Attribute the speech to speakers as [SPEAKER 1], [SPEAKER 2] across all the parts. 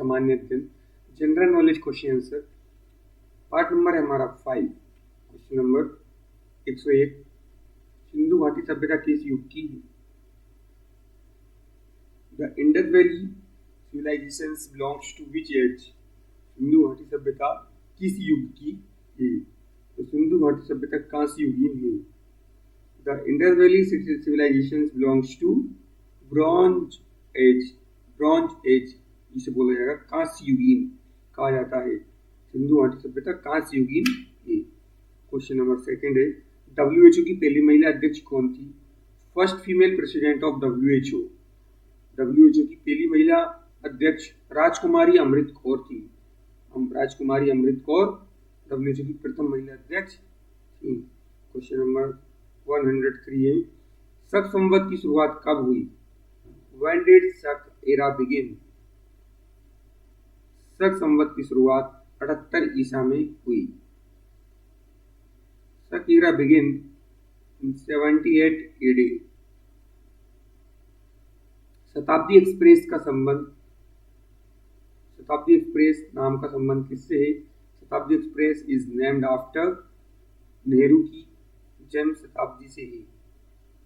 [SPEAKER 1] सामान्य अध्ययन, general knowledge question answer. Part number है हमारा 5, क्वेश्चन नंबर 101। सिंधु घाटी सभ्यता किस युग की है? The Indus valley civilisations belongs to which age? सिंधु घाटी सभ्यता किस युग की है? तो सिंधु घाटी सभ्यता कांस्य युगीन है। The Indus valley civilisations belongs to bronze age. Bronze age इसे बोला जाएगा, कांस्य युगीन कहा जाता है। सिंधु घाटी सभ्यता कांस्य युगीन है। क्वेश्चन नंबर 2 है, WHO की पहली महिला अध्यक्ष कौन थी? First female president of WHO। WHO की पहली महिला अध्यक्ष राजकुमारी अमृत कौर थी। राजकुमारी अमृत कौर WHO की प्रथम महिला अध्यक्ष थी। क्वेश्चन नंबर 103 है, शक संवत की शुरुआत कब हुई? When did शक एरा बिगिन? शक संवत की शुरुआत 78 ईसा में हुई। शक एरा बिगिन in 78 AD। शताब्दी एक्सप्रेस का संबंध, शताब्दी एक्सप्रेस नाम का संबंध किससे है? Shatabdi express is named after Nehru की जन्म शताब्दी से है।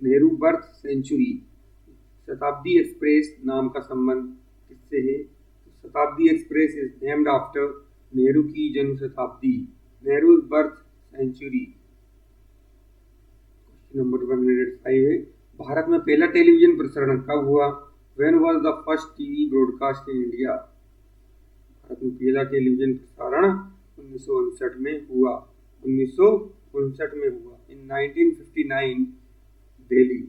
[SPEAKER 1] Nehru birth century. Shatabdi express नाम का संबंध किससे है? Shatabdi express is named after Nehru की जन्म शताब्दी, Nehru birth century. Question number 105 है, भारत में पहला टेलीविजन प्रसारण कब हुआ? When was the first TV broadcast in India? Bharat में पहला टेलीविजन प्रसारण 1959 में हुआ। 1959 में हुआ। In 1959 Delhi,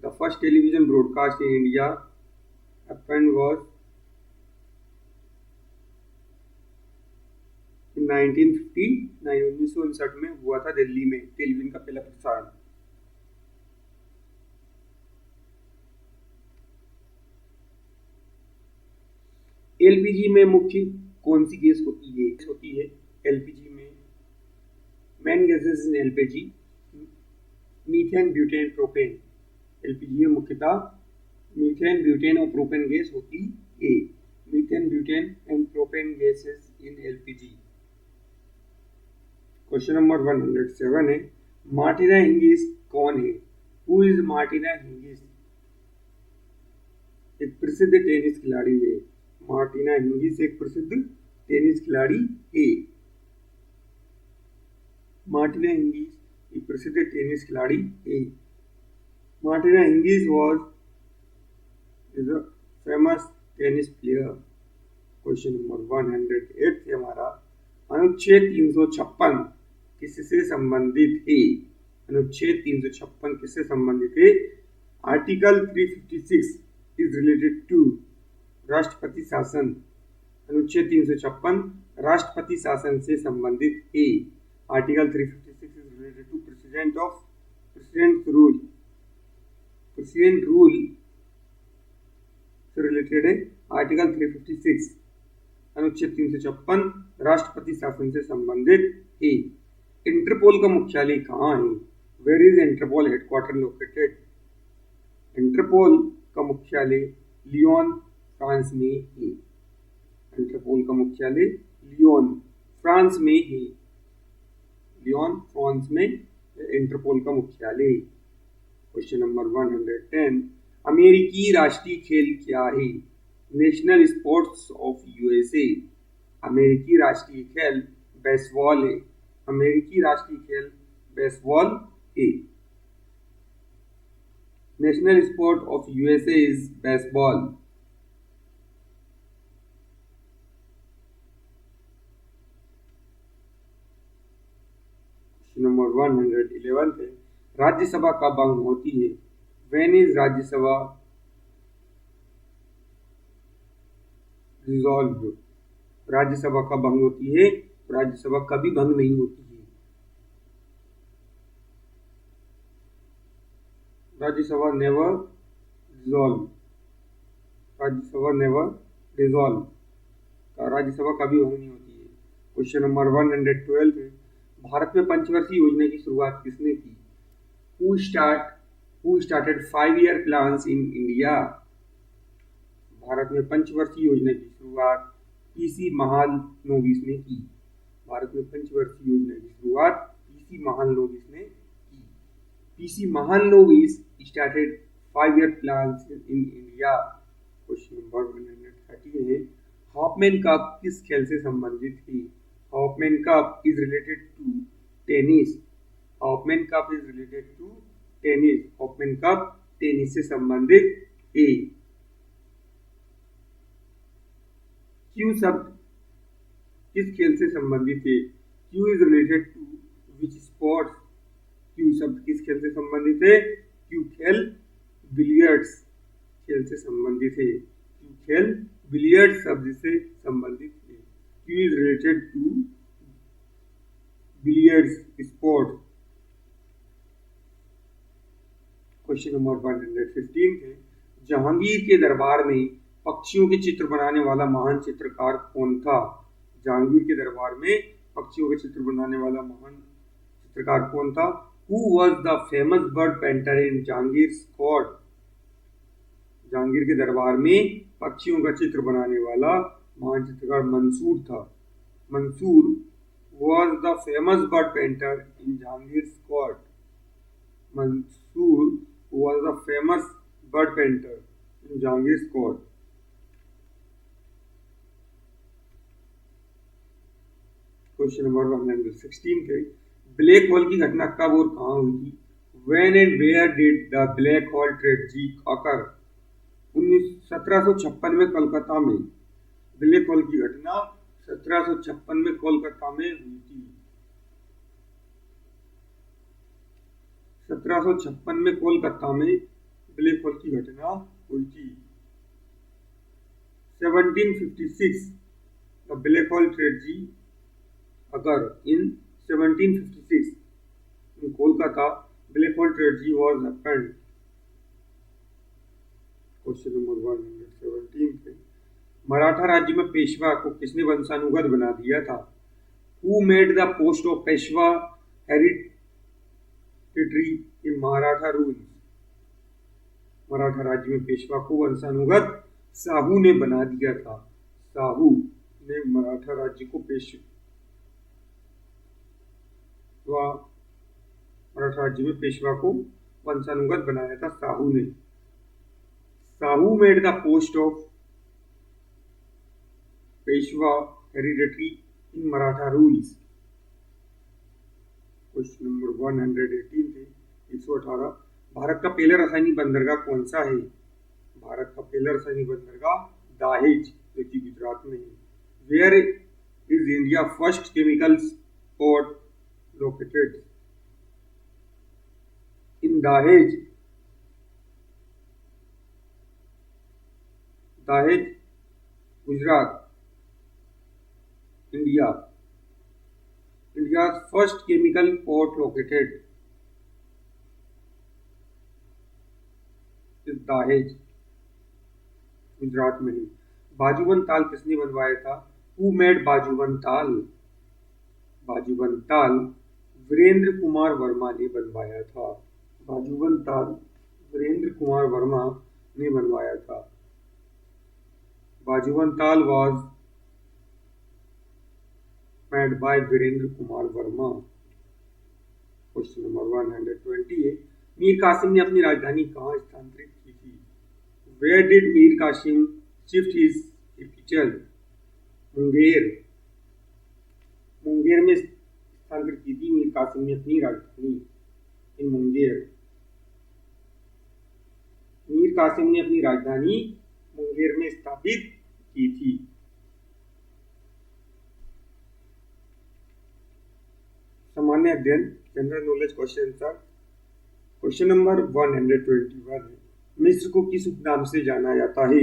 [SPEAKER 1] the first television broadcast in India happened was in 1959। 1959 में हुआ था दिल्ली में टेलीविजन का पहला प्रसारण। एलपीजी में मुख्य कौन सी गैस होती है? एलपीजी में main gases in LPG methane, butane, propane. LPG में मुख्यतः मीथेन, ब्यूटेन और प्रोपेन गैस होती है। Methane, butane and propane gases in LPG. Question number 107 है, मार्टिना हिंगिस कौन है? Who is Martina Hingis? एक प्रसिद्ध टेनिस खिलाड़ी है। मार्टिना हिंगिस एक प्रसिद्ध टेनिस खिलाड़ी है। मार्टिना हिंगिस एक प्रसिद्ध टेनिस खिलाड़ी है। Martina Hingis is a famous tennis player. Question number 108 है हमारा, अनुच्छेद 356 किससे संबंधित है? अनुच्छेद 356 किससे संबंधित है? आर्टिकल 356 इज रिलेटेड टू राष्ट्रपति शासन। अनुच्छेद 356 राष्ट्रपति शासन से संबंधित है। Article 356 is related to president rule. President rule से रिलेटेड है आर्टिकल 356। अनुच्छेद 356 राष्ट्रपति शासन से संबंधित है। इंटरपोल का मुख्यालय कहाँ है? Where is Interpol headquarter located? Interpol का मुख्यालय लियोन, फ्रांस में है। इंटरपोल का मुख्यालय लियोन, फ्रांस में है। लियोन, फ्रांस में इंटरपोल का मुख्यालय। क्वेश्चन नंबर 110, अमेरिकी राष्ट्रीय खेल क्या है? National sports of USA. अमेरिकी राष्ट्रीय खेल बेसबॉल है। अमेरिकी राष्ट्रीय खेल बेसबॉल है। National sport of USA is baseball. Number 111 है, राज्यसभा कब भंग होती है? When is Rajya Sabha resolve? Rajya Sabha कब भंग होती है? राज्यसभा कभी भंग नहीं होती है। Rajya Sabha never resolve. Rajya Sabha never resolve. Rajya Sabha कभी भंग नहीं होती है। क्वेश्चन नंबर 112 है, भारत में पंचवर्षीय योजना की शुरुआत किसने की? Who started 5-year plans in India? Bharat में पंचवर्षीय योजना की शुरुआत पीसी महालनोबिस ने की। भारत में पंचवर्षीय योजना की शुरुआत पीसी महालनोबिस ने की। PC Mahalanobis started 5-year plans in India। Question number 113 है, हॉपमैन कप किस खेल से संबंधित है? Hopman Cup is related to tennis. Hopman Cup is related to tennis. Hopman Cup tennis से संबंधित है। क्यू शब्द किस खेल से संबंधित है? Cue is related to which sports? Cue शब्द किस खेल से संबंधित है? क्यू खेल बिलियर्ड्स खेल से संबंधित है। क्यू खेल बिलियर्ड्स शब्द से संबंधित है। Cue is related to billiards sport. Question number 115 है, जहांगीर के दरबार में पक्षियों के चित्र बनाने वाला महान चित्रकार कौन था? जहांगीर के दरबार में पक्षियों के चित्र बनाने वाला महान चित्रकार कौन था? Who was the famous bird painter in जहांगीर's court? Jahangir के दरबार में पक्षियों का चित्र बनाने वाला महान चित्रकार मंसूर था। Mansur was the famous bird painter in Jahangir's court। Mansur was the famous bird painter in Jahangir's court। Question number 116 थे, ब्लैक होल की घटना कब और कहाँ हुई थी? When and where did the black hole tragedy occur? 1756 में कलकत्ता में। ब्लैक होल की घटना 1756 में कोलकाता में हुई थी। 1756 में कोलकाता में ब्लैक होल की घटना हुई थी। 1756 the black hole tragedy occurred in 1756 in Kolkata। Black hole tragedy was happened। Question number 117 थे, मराठा राज्य में पेशवा को किसने वंशानुगत बना दिया था? Who made the post of Peshwa hereditary in Maratha rules? Maratha राज्य में पेशवा को वंशानुगत साहू ने बना दिया था। साहू ने मराठा राज्य को मराठा राज्य में पेशवा को वंशानुगत बनाया था साहू ने। Sahu made the post of Peshwa hereditary in Maratha rules. Question number 118 थे, 118, भारत का पहला रासायनिक बंदरगाह कौन सा है? भारत का पहला रासायनिक बंदरगाह दाहेज जो कि गुजरात में है। Where is India first chemical port located? In Dahej. Dahej Gujarat. India. India's first chemical port located is Dahej Gujarat में ही। बाजूबंद ताल किसने बनवाया था? Who made बाजूबंद ताल? बाजूबंद ताल वीरेंद्र कुमार वर्मा ने बनवाया था। बाजूबंद ताल वीरेंद्र कुमार वर्मा ने बनवाया था। बाजूबंद ताल was made by Virendra Kumar Verma. Question number 120 है, मीर कासिम ने अपनी राजधानी कहाँ स्थानांतरित की थी? Where did Mir Qasim shift his capital? Munger. Munger में स्थानांतरित की थी मीर कासिम ने अपनी राजधानी। इन मुंगेर। मीर कासिम ने अपनी राजधानी मुंगेर में स्थापित की थी। सामान्य अध्ययन general knowledge question answer. Question number 121 है, मिस्र को किस उपनाम से जाना जाता है?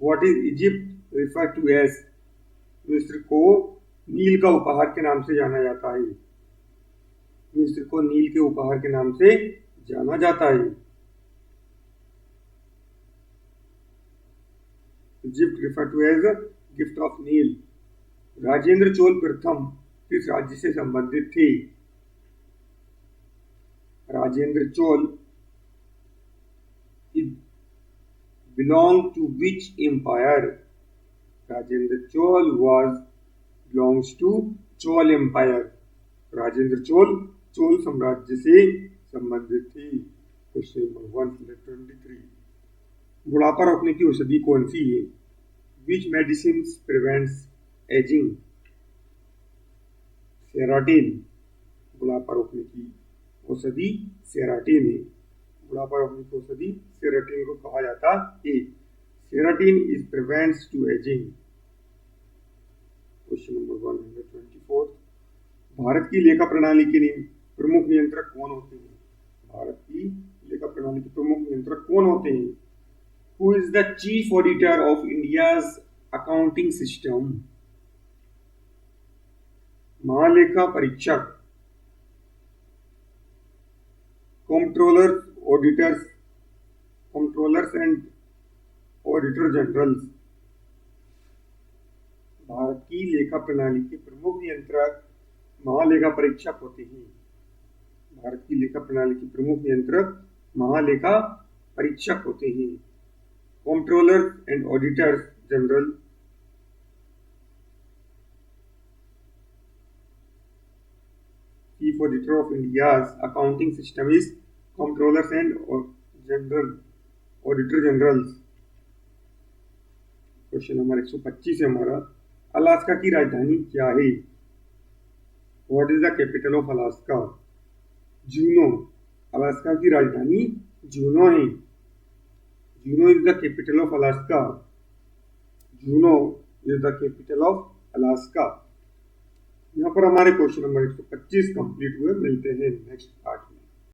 [SPEAKER 1] What is Egypt refer to age? मिस्र को नील का उपहार के नाम से जाना जाता है। मिस्र को नील के उपहार के नाम से जाना जाता है। Egypt refer to as gift of Nile. Rajendra Chola प्रथम किस राज्य से संबंधित थे? Rajendra Chola belong to which empire? Rajendra Chola was belongs to Chola empire. Rajendra Chola Chola साम्राज्य से संबंधित थी। क्वेश्चन नंबर 123, बुढ़ापा रोकने की औषधि कौन सी है? Which medicines prevents aging? सेराटिन, बुढ़ापा रोकने की औषधि सेराटिन है। बुढ़ापा रोकने की औषधि सेराटिन को कहा जाता है। Sirtuin is prevents to ageing. Question number 124, Bharat की लेखा प्रणाली के प्रमुख नियंत्रक कौन होते हैं? भारत की लेखा प्रणाली के प्रमुख नियंत्रक कौन होते हैं? Who is the chief auditor of India's accounting system? महालेखा परीक्षक, controllers and auditor generals. Bharat की लेखा प्रणाली के प्रमुख नियंत्रक महालेखा परीक्षक होते हैं। भारत की लेखा प्रणाली के प्रमुख नियंत्रक महालेखा परीक्षक होते हैं। Controllers and auditors general Chief Auditor of India's accounting system is Comptrollers and Auditor Generals। Question number 125 है हमारा, अलास्का की राजधानी क्या है? What is the capital of Alaska? Juno. Alaska की राजधानी जूनो है। Juno is the capital of Alaska। Juno is the capital of Alaska। यहाँ पर हमारे क्वेश्चन नंबर 125 कंप्लीट हुए। मिलते हैं नेक्स्ट पार्ट।